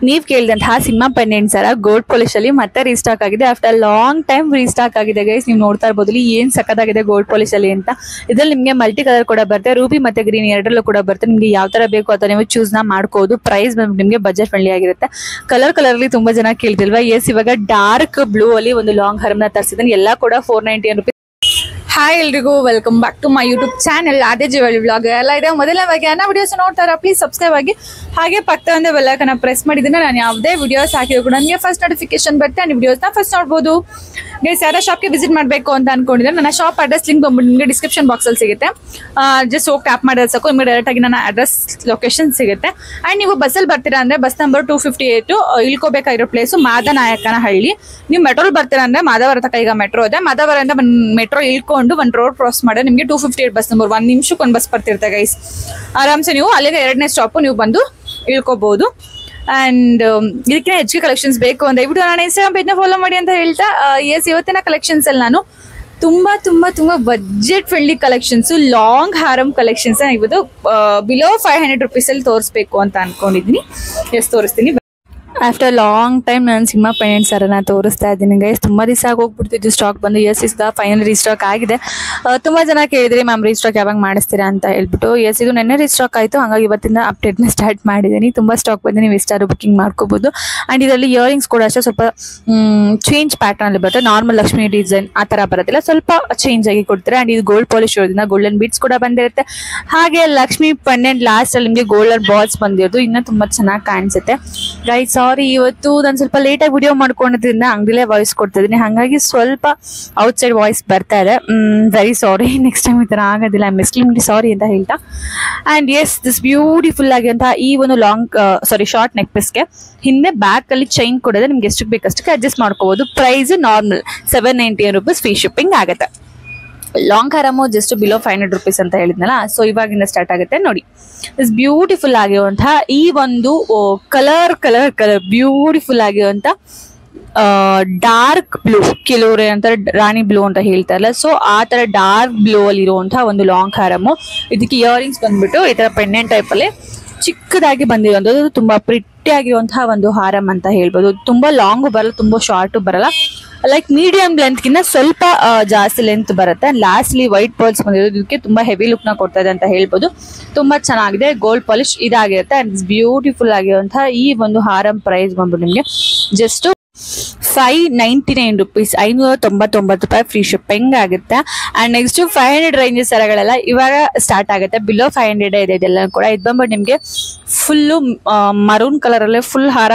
ನೀವು ಕೇಳಿದಂತಹ ಸಿಂಹ ಪೆಂಡೆಂಟ್ ಸರ gold polish ಅಲ್ಲಿ ಮತ್ತೆ ರೀಸ್ಟಾಕ್ ಆಗಿದೆ. ಆಫ್ಟರ್ ಲಾಂಗ್ ಟೈಮ್ ರೀಸ್ಟಾಕ್ ಆಗಿದೆ ಗೈಸ್. ನೀವು ನೋಡ್ತಾ ಇರ್ಬೋದು ಇಲ್ಲಿ ಏನ್ ಸಖತ್ತಾಗಿದೆ ಗೋಲ್ಡ್ ಪಾಲಿಶ್ ಅಲ್ಲಿ ಅಂತ. ಇದ್ರಲ್ಲಿ ನಿಮಗೆ ಮಲ್ಟಿ ಕಲರ್ ಕೂಡ ಬರುತ್ತೆ, ರೂಬಿ ಮತ್ತೆ ಗ್ರೀನ್ ಎರಡರಲ್ಲೂ ಕೂಡ ಬರುತ್ತೆ. ನಿಮ್ಗೆ ಯಾವ ತರ ಬೇಕು ಅಥವಾ ನೀವು ಚೂಸ್ ನ ಮಾಡ್ಕೋಬಹುದು. ಪ್ರೈಸ್ ನಿಮಗೆ ಬಜೆಟ್ ಫ್ರೆಂಡ್ಲಿ ಆಗಿರುತ್ತೆ. ಕಲರ್ ಅಲ್ಲಿ ತುಂಬಾ ಜನ ಕೇಳ್ತಿಲ್ವಾ, ಎಸ್ ಇವಾಗ ಡಾರ್ಕ್ ಬ್ಲೂ ಅಲ್ಲಿ ಒಂದು ಲಾಂಗ್ ಹರಮ್ನ ತರಿಸಿದ್ದೀನಿ. ಎಲ್ಲ ಕೂಡ 490 rupees. ಹಾಯ್ ಎಲ್ರಿಗೂ, welcome back to my YouTube channel Adya Jeevali vlog. ಎಲ್ಲ ಇದೆ ಮೊದಲನೇದಾಗಿ ನನ್ನ ವಿಡಿಯೋಸ್ ನೋಡ್ತಾರ ಪ್ಲೀಸ್ ಸಬ್ಸ್ಕ್ರೈಬ್ ಆಗಿ, ಹಾಗೆ ಪಕ್ಕದ ಬೆಲ್ ಐಕಾನ್ ಪ್ರೆಸ್ ಮಾಡಿದ್ರೆ ನಾನು ಯಾವುದೇ ವಿಡಿಯೋಸ್ ಹಾಕಿದ್ರು ಕೂಡ ನನಗೆ ಫಸ್ಟ್ ನೋಟಿಫಿಕೇಶನ್ ಬರುತ್ತೆ. ನೀವು ವಿಡಿಯೋಸ್ನ ಫಸ್ಟ್ ನೋಡ್ಬೋದು. ಗೈಸ್, ಯಾರ ಶಾಪ್ಗೆ ವಿಸಿಟ್ ಮಾಡಬೇಕು ಅಂತ ಅನ್ಕೊಂಡಿದ್ರೆ ನನ್ನ ಶಾಪ್ ಅಡ್ರೆಸ್ ಲಿಂಕ್ ಬಂದ್ಬಿಟ್ಟು ನಿಮಗೆ ಡಿಸ್ಕ್ರಿಪ್ಷನ್ ಬಾಕ್ಸಲ್ಲಿ ಸಿಗುತ್ತೆ. ಜಸ್ಟ್ ಹೋಗಿ ಟ್ಯಾಪ್ ಮಾಡಿದ್ರೆ ಸಾಕು, ನಿಮಗೆ ಡೈರೆಕ್ಟ್ ಆಗಿ ನನ್ನ ಅಡ್ರೆಸ್ ಲೊಕೇಶನ್ ಸಿಗುತ್ತೆ. ಆ್ಯಂಡ್ ನೀವು ಬಸ್ಸಲ್ಲಿ ಬರ್ತೀರಾ ಅಂದರೆ ಬಸ್ ನಂಬರ್ 258 ಇಳ್ಕೋಬೇಕಾಗಿರೋ ಪ್ಲೇಸು ಮಾದನಾಯಕನಹಳ್ಳಿ. ನೀವು ಮೆಟ್ರೋಲ್ ಬರ್ತೀರಾ ಅಂದರೆ ಮಾದವರ ತನಕ ಈಗ ಮೆಟ್ರೋ ಇದೆ, ಮಾದವರದಿಂದ ಮೆಟ್ರೋ ಇಳ್ಕೊಂಡು ಒಂದು ರೋಡ್ ಕ್ರಾಸ್ ಮಾಡಿ ನಿಮಗೆ 258 ಬಸ್ ನಂಬರ್ 1 ನಿಮಿಷಕ್ಕೆ ಒಂದು ಬಸ್ ಬರ್ತಿರುತ್ತೆ ಗೈಸ್. ಆರಾಮ್ಸೆ ನೀವು ಅಲ್ಲಿಗೆ 2ನೇ ಸ್ಟಾಪು ನೀವು ಬಂದು ಇಳ್ಕೋಬಹುದು. ಅಂಡ್ ಇದಕ್ಕೆ ಹೆಚ್ಚಿಗೆ ಕಲೆಕ್ಷನ್ಸ್ ಬೇಕು ಅಂತ ದಯವಿಟ್ಟು ನಾನು ಇನ್ಸ್ಟಾಗ್ರಾಮ್ ಪೇಜ್ನ ಫಾಲೋ ಮಾಡಿ ಅಂತ ಹೇಳ್ತಾ, ಎಸ್ ಇವತ್ತಿನ ಕಲೆಕ್ಷನ್ಸ್ ಅಲ್ಲಿ ನಾನು ತುಂಬಾ budget friendly collections, long haram collections ಇವತ್ತು ಬಿಲೋ 500 rupees ಅಲ್ಲಿ ತೋರಿಸ್ಬೇಕು ಅಂತ ಅನ್ಕೊಂಡಿದ್ದೀನಿ. ಎಸ್ ತೋರಿಸ್ತೀನಿ. ಆಫ್ಟರ್ ಲಾಂಗ್ ಟೈಮ್ ನಾನು ಸಿಂಹ ಪೆಂಡೆಂಟ್ ಸರನ್ನ ತೋರಿಸ್ತಾ ಇದ್ದೀನಿ ಗೈಸ್. ತುಂಬಾ ದಿವಸ ಆಗೋಗ್ಬಿಡ್ತಿದ್ದು ಸ್ಟಾಕ್ ಬಂದು. ಎಸ್ ಇಸ್ ಫೈನಲ್ ರೀಸ್ಟಾಕ್ ಆಗಿದೆ. ತುಂಬಾ ಜನ ಕೇಳಿದ್ರಿ ಮ್ಯಾಮ್ ರೀಸ್ಟಾಕ್ ಯಾವಾಗ ಮಾಡಿಸ್ತೀರಾ ಅಂತ ಹೇಳ್ಬಿಟ್ಟು. ಎಸ್ ಇದು ನೆನ್ನೆ ರೀಸ್ಟಾಕ್ ಆಯಿತು, ಹಾಗಾಗಿ ಇವತ್ತಿಂದ ಅಪ್ಡೇಟ್ನ ಸ್ಟಾರ್ಟ್ ಮಾಡಿದ್ದೀನಿ. ತುಂಬಾ ಸ್ಟಾಕ್ ಬಂದು ನೀವು ಎಷ್ಟಾದ್ರು ಬುಕ್ಕಿಂಗ್ ಮಾಡ್ಕೋಬಹುದು. ಆ್ಯಂಡ್ ಇದರಲ್ಲಿ ಇಯರಿಂಗ್ಸ್ ಕೂಡ ಅಷ್ಟೇ ಸ್ವಲ್ಪ ಚೇಂಜ್ ಪ್ಯಾಟರ್ನ್ ಅಲ್ಲಿ ಬರುತ್ತೆ. ನಾರ್ಮಲ್ ಲಕ್ಷ್ಮಿ ಡಿಸೈನ್ ಆ ಥರ ಬರೋದಿಲ್ಲ, ಸ್ವಲ್ಪ ಚೇಂಜ್ ಆಗಿ ಕೊಡ್ತಾರೆ. ಆ್ಯಂಡ್ ಇದು ಗೋಲ್ಡ್ ಪಾಲಿಶ್ ಇರೋದ್ರಿಂದ ಗೋಲ್ಡನ್ ಬೀಡ್ಸ್ ಕೂಡ ಬಂದಿರುತ್ತೆ. ಹಾಗೆ ಲಕ್ಷ್ಮಿ ಪೆಂಡೆಂಟ್ ಲಾಸ್ಟ್ ಅಲ್ಲಿ ನಿಮಗೆ ಗೋಲ್ಡನ್ ಬಾಲ್ಸ್ ಬಂದಿರೋದು ಇನ್ನೂ ತುಂಬಾ ಚೆನ್ನಾಗಿ ಕಾಣಿಸುತ್ತೆ ಗೈಸ್. ಸಾರಿ, ಇವತ್ತು ನಾನು ಸ್ವಲ್ಪ ಲೇಟಾಗಿ ವಿಡಿಯೋ ಮಾಡ್ಕೊಂಡಿದ್ರಿಂದ ಅಂಗಡಿಲೇ ವಾಯ್ಸ್ ಕೊಡ್ತಾ ಇದ್ದೀನಿ, ಹಾಗಾಗಿ ಸ್ವಲ್ಪ ಔಟ್ ಸೈಡ್ ವಾಯ್ಸ್ ಬರ್ತಾ ಇದೆ. ವೆರಿ ಸಾರಿ, ನೆಕ್ಸ್ಟ್ ಟೈಮ್ ಈ ಥರ ಆಗೋದಿಲ್ಲ. ಐ ಎಕ್ಸ್ಟ್ರೀಮ್ಲಿ ಸಾರಿ ಅಂತ ಹೇಳ್ತಾ. ಆ್ಯಂಡ್ ಎಸ್ ದಿಸ್ ಬ್ಯೂಟಿಫುಲ್ ಆಗಿರುವಂತಹ ಈ ಒಂದು ಶಾರ್ಟ್ ನೆಕ್ ಪೀಸ್ಗೆ ಹಿಂದೆ ಬ್ಯಾಕ್ ಅಲ್ಲಿ ಚೈನ್ ಕೊಡೋದು ನಿಮ್ಗೆ ಎಷ್ಟಕ್ಕೆ ಬೇಕಷ್ಟಕ್ಕೆ ಅಡ್ಜಸ್ಟ್ ಮಾಡ್ಕೋಬಹುದು. Price normal 790 rupees, free shipping ಆಗುತ್ತೆ. ಲಾಂಗ್ ಹಾರಮು ಜಸ್ಟ್ ಬಿಲೋ 500 rupees ಅಂತ ಹೇಳಿದ್ನಲ್ಲ, ಸೊ ಇವಾಗಿಂದ ಸ್ಟಾರ್ಟ್ ಆಗುತ್ತೆ ನೋಡಿ. ಇಸ್ ಬ್ಯೂಟಿಫುಲ್ ಆಗಿರುವಂತಹ ಈ ಒಂದು ಕಲರ್ ಬ್ಯೂಟಿಫುಲ್ ಆಗಿರುವಂತ ಡಾರ್ಕ್ ಬ್ಲೂ, ಕೆಲವರು ಅಂತಾರೆ ರಾಣಿ ಬ್ಲೂ ಅಂತ ಹೇಳ್ತಾರಲ್ಲ, ಸೊ ಆ ತರ ಡಾರ್ಕ್ ಬ್ಲೂ ಅಲ್ಲಿ ಇರುವಂತಹ ಒಂದು ಲಾಂಗ್ ಹಾರಮು. ಇದಕ್ಕೆ ಇಯರಿಂಗ್ಸ್ ಬಂದ್ಬಿಟ್ಟು ಈ ತರ ಪೆಂಡೆಂಟ್ ಟೈಪ್ ಅಲ್ಲಿ ಚಿಕ್ಕದಾಗಿ ಬಂದಿರುವಂತದ್ದು. ತುಂಬಾ ಪ್ರಿಟಿ ಆಗಿರುವಂತಹ ಒಂದು ಹಾರಮ್ ಅಂತ ಹೇಳ್ಬೋದು. ತುಂಬಾ ಲಾಂಗು ಬರಲ್ಲ, ತುಂಬಾ ಶಾರ್ಟು ಬರಲ್ಲ, ಲೈಕ್ ಮೀಡಿಯಂ ಲೆಂತ್ ಗಿಂತ ಸ್ವಲ್ಪ ಜಾಸ್ತಿ ಲೆಂತ್ ಬರುತ್ತೆ. ಲಾಸ್ಟ್ಲಿ ವೈಟ್ ಪರ್ಲ್ಸ್ ಬಂದಿರೋದು ಇದಕ್ಕೆ ತುಂಬಾ ಹೆವಿ ಲುಕ್ ನ ಕೊಡ್ತಾ ಇದೆ ಅಂತ ಹೇಳ್ಬೋದು. ತುಂಬಾ ಚೆನ್ನಾಗಿದೆ. ಗೋಲ್ಡ್ ಪಾಲಿಶ್ ಇದಾಗಿರುತ್ತೆ. ಅಂಡ್ ಬ್ಯೂಟಿಫುಲ್ ಆಗಿರುವಂತಹ ಈ ಒಂದು ಹಾರಂ ಪ್ರೈಸ್ ಬಂದ್ಬಿಟ್ಟು ನಿಮಗೆ ಜಸ್ಟ್ 599 rupees, 599 ರೂಪಾಯಿ, ಫ್ರೀ ಶಿಪ್ಪಿಂಗ್ ಆಗುತ್ತೆ. ಅಂಡ್ ನೆಕ್ಸ್ಟ್ 500 ರೇಂಜಸ್ ಸರಗಳೆಲ್ಲ ಇವಾಗ ಸ್ಟಾರ್ಟ್ ಆಗುತ್ತೆ. ಬಿಲೋ 500 ಇದೆ ಇದೆಲ್ಲ ಕೂಡ. ಇದು ಬಂದ್ಬಿಟ್ಟು ನಿಮಗೆ ಫುಲ್ಲು ಮರೂನ್ ಕಲರ್ ಅಲ್ಲೇ ಫುಲ್ ಹಾರ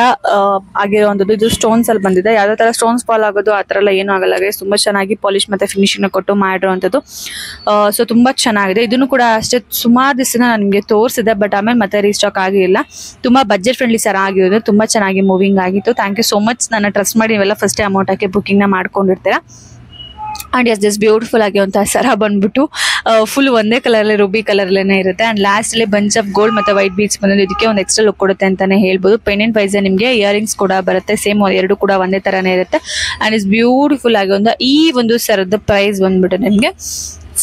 ಆಗಿರುವಂಥದ್ದು. ಇದು ಸ್ಟೋನ್ಸ್ ಅಲ್ಲಿ ಬಂದಿದೆ. ಯಾವ್ದೇ ತರ ಸ್ಟೋನ್ಸ್ ಫಾಲ್ ಆಗೋದು ಆ ತರ ಎಲ್ಲ ಏನೂ ಆಗಲ್ಲ. ತುಂಬಾ ಚೆನ್ನಾಗಿ ಪಾಲಿಶ್ ಮತ್ತೆ ಫಿನಿಶಿಂಗ್ ಕೊಟ್ಟು ಮಾಡಿರುವಂಥದ್ದು. ಸೊ ತುಂಬಾ ಚೆನ್ನಾಗಿದೆ. ಇದನ್ನು ಕೂಡ ಅಷ್ಟೇ ಸುಮಾರು ದಿವಸ ನಾನು ನಿಮಗೆ ತೋರಿಸಿದೆ, ಬಟ್ ಆಮೇಲೆ ಮತ್ತೆ ರೀಸ್ಟಾಕ್ ಆಗಿಲ್ಲ. ತುಂಬಾ ಬಜೆಟ್ ಫ್ರೆಂಡ್ಲಿ ಸರ ಆಗಿರೋದು, ತುಂಬಾ ಚೆನ್ನಾಗಿ ಮೂವಿಂಗ್ ಆಗಿತ್ತು. Thank you so much. ನನ್ನ ಟ್ರಸ್ಟ್ ಮಾಡಿ ನೀವೆಲ್ಲ ಫಸ್ಟ್ ಅಮೌಂಟ್ ಹಾಕಿ ಬುಕ್ಕಿಂಗ್ ನ ಮಾಡ್ಕೊಂಡಿರ್ತೀರಾ. ಅಂಡ್ ಎಸ್ ಜಸ್ಟ್ ಬ್ಯೂಟಿಫುಲ್ ಆಗಿರುವಂತಹ ಸರ ಬಂದ್ಬಿಟ್ಟು ಫುಲ್ ಒಂದೇ ಕಲರ್ ರೂಬಿ ಕಲರ್ ಅಲ್ಲೇನೆ ಇರುತ್ತೆ. ಅಂಡ್ ಲಾಸ್ಟ್ ಅಲ್ಲಿ ಬಂಚ್ ಆಫ್ ಗೋಲ್ಡ್ ಮತ್ತೆ ವೈಟ್ ಬೀಡ್ಸ್ ಬಂದಿದ್ದು ಇದಕ್ಕೆ ಒಂದು ಎಕ್ಸ್ಟ್ರಾ ಲುಕ್ ಕೊಡುತ್ತೆ ಅಂತಾನೆ ಹೇಳ್ಬೋದು. ಪೆಂಡೆಂಟ್ ವೈಸ್ ನಿಮಗೆ ಇಯರಿಂಗ್ಸ್ ಕೂಡ ಬರುತ್ತೆ, ಸೇಮ್ ಎರಡು ಕೂಡ ಒಂದೇ ತರನೇ ಇರುತ್ತೆ. ಅಂಡ್ ಇಸ್ ಬ್ಯೂಟಿಫುಲ್ ಆಗಿರುವಂತಹ ಈ ಒಂದು ಸರದ ಪ್ರೈಸ್ ಬಂದ್ಬಿಟ್ಟು ನಿಮಗೆ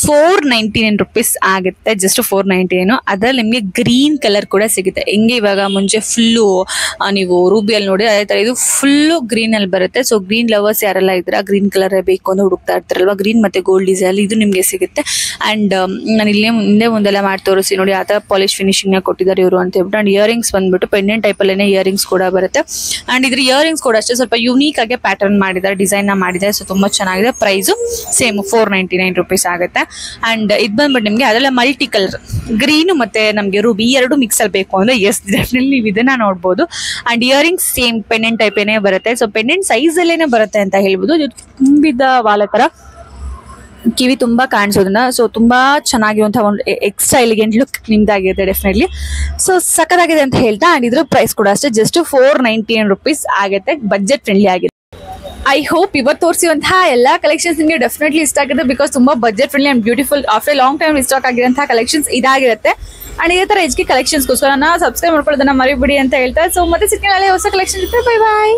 499 rupees ಆಗುತ್ತೆ. ಜಸ್ಟ್ 499. ಅದ್ರಲ್ಲಿ ನಿಮಗೆ ಗ್ರೀನ್ ಕಲರ್ ಕೂಡ ಸಿಗುತ್ತೆ. ಹಿಂಗೆ ಇವಾಗ ಮುಂಚೆ ಫುಲ್ಲು ನೀವು ರೂಬಿಯಲ್ಲಿ ನೋಡಿ ಅದೇ ತರ ಇದು ಫುಲ್ಲು ಗ್ರೀನ್ ಅಲ್ಲಿ ಬರುತ್ತೆ. ಸೊ ಗ್ರೀನ್ ಲವರ್ಸ್ ಯಾರೆಲ್ಲ ಇದ್ರ ಗ್ರೀನ್ ಕಲರ್ ಬೇಕು ಅಂತ ಹುಡುಕ್ತಾ ಇರ್ತಾರಲ್ವಾ, ಗ್ರೀನ್ ಮತ್ತೆ ಗೋಲ್ಡ್ ಡಿಸೈನ್ ಇದು ನಿಮಗೆ ಸಿಗುತ್ತೆ. ಅಂಡ್ ನಾನು ಇಲ್ಲೇ ಮುಂದೆಲ್ಲ ಮಾಡಿ ತೋರಿಸಿ ನೋಡಿ ಆ ತರ ಪಾಲಿಶ್ ಫಿನಿಶಿಂಗ್ ನ ಕೊಟ್ಟಿದ್ದಾರೆ ಇವರು ಅಂತ ಹೇಳ್ಬಿಟ್ಟು. ಅಂಡ್ ಇಯರಿಂಗ್ಸ್ ಬಂದ್ಬಿಟ್ಟು ಪೆಂಡೆಂಟ್ ಟೈಪ್ ಅಲ್ಲೇನೆ ಇಯರಿಂಗ್ಸ್ ಕೂಡ ಬರುತ್ತೆ. ಅಂಡ್ ಇದ್ರ ಇಯರಿಂಗ್ಸ್ ಕೂಡ ಅಷ್ಟೇ ಸ್ವಲ್ಪ ಯುನೀಕ್ ಆಗಿ ಪ್ಯಾಟರ್ನ್ ಮಾಡಿದ್ದಾರೆ, ಡಿಸೈನ್ ನ ಮಾಡಿದ್ದಾರೆ. ಸೊ ತುಂಬಾ ಚೆನ್ನಾಗಿದೆ. ಪ್ರೈಸು ಸೇಮ್ 499 rupees ಆಗುತ್ತೆ. ಅಂಡ್ ಇದು ಬಂದ್ಬಿಟ್ಟು ನಿಮ್ಗೆ ಅದೆಲ್ಲ ಮಲ್ಟಿ ಕಲರ್ ಗ್ರೀನ್ ಮತ್ತೆ ನಮ್ಗೆ ರೂಬಿ ಎರಡು ಮಿಕ್ಸ್ ಅಲ್ಲಿ ಬೇಕು ಅಂದ್ರೆ ಎಸ್ ಡೆಫಿನೆಟ್ಲಿ ನೀವು ಇದನ್ನ ನೋಡ್ಬೋದು. And earrings same pendant type ಏನೇ ಬರುತ್ತೆ. ಸೊ ಪೆಂಡೆಂಟ್ ಸೈಜ್ ಅಲ್ಲೇನೆ ಬರುತ್ತೆ ಅಂತ ಹೇಳ್ಬೋದು. ತುಂಬಿದ ವಾಲ ತರ ಕಿವಿ ತುಂಬಾ ಕಾಣಿಸೋದ್ರಿಂದ ಸೊ ತುಂಬಾ ಚೆನ್ನಾಗಿರುವಂತಹ ಒಂದು ಎಕ್ಸ್ಟ್ರಾ ಎಲಿಗೆಂಟ್ ಲುಕ್ ನಿಮ್ದಾಗಿದೆ ಡೆಫಿನೆಟ್ಲಿ. ಸೊ ಸಖತ್ತಾಗಿದೆ ಅಂತ ಹೇಳ್ತಾ. ಅಂಡ್ ಇದ್ರ ಪ್ರೈಸ್ ಕೂಡ ಅಷ್ಟೇ ಜಸ್ಟ್ 499 rupees ಆಗುತ್ತೆ. ಬಜೆಟ್ ಫ್ರೆಂಡ್ಲಿ ಆಗಿದೆ. ಐ ಹೋಪ್ ಇವತ್ತು ತೋರಿಸಿರುವಂತಹ ಎಲ್ಲಾ ಕಲೆಕ್ಷನ್ಸ್ ನಿಮಗೆ ಡೆಫಿನೆಟ್ಲಿ ಇಷ್ಟ ಆಗುತ್ತೆ. ಬಿಕಾಸ್ ತುಂಬಾ budget friendly and beautiful after long time stock ಆಗಿರುವಂತಹ ಕಲೆಕ್ಷನ್ಸ್ ಇದಾಗಿರುತ್ತೆ. ಅಂಡ್ ಇದೇ ತರ HK ಕಲೆಕ್ಷನ್ಸ್ಗೋಸ್ಕರ ಸಬ್ಸ್ಕ್ರೈಬ್ ಮಾಡ್ಕೊಳ್ಳೋದನ್ನ ಮರಿಬಿಡಿ ಅಂತ ಹೇಳ್ತಾ. ಸೊ ಮತ್ತೆ ಸಿಗ್ತೀನಿ ಹೊಸ ಕಲೆಕ್ಷನ್ ಇರುತ್ತೆ. ಬೈ ಬಾಯ್.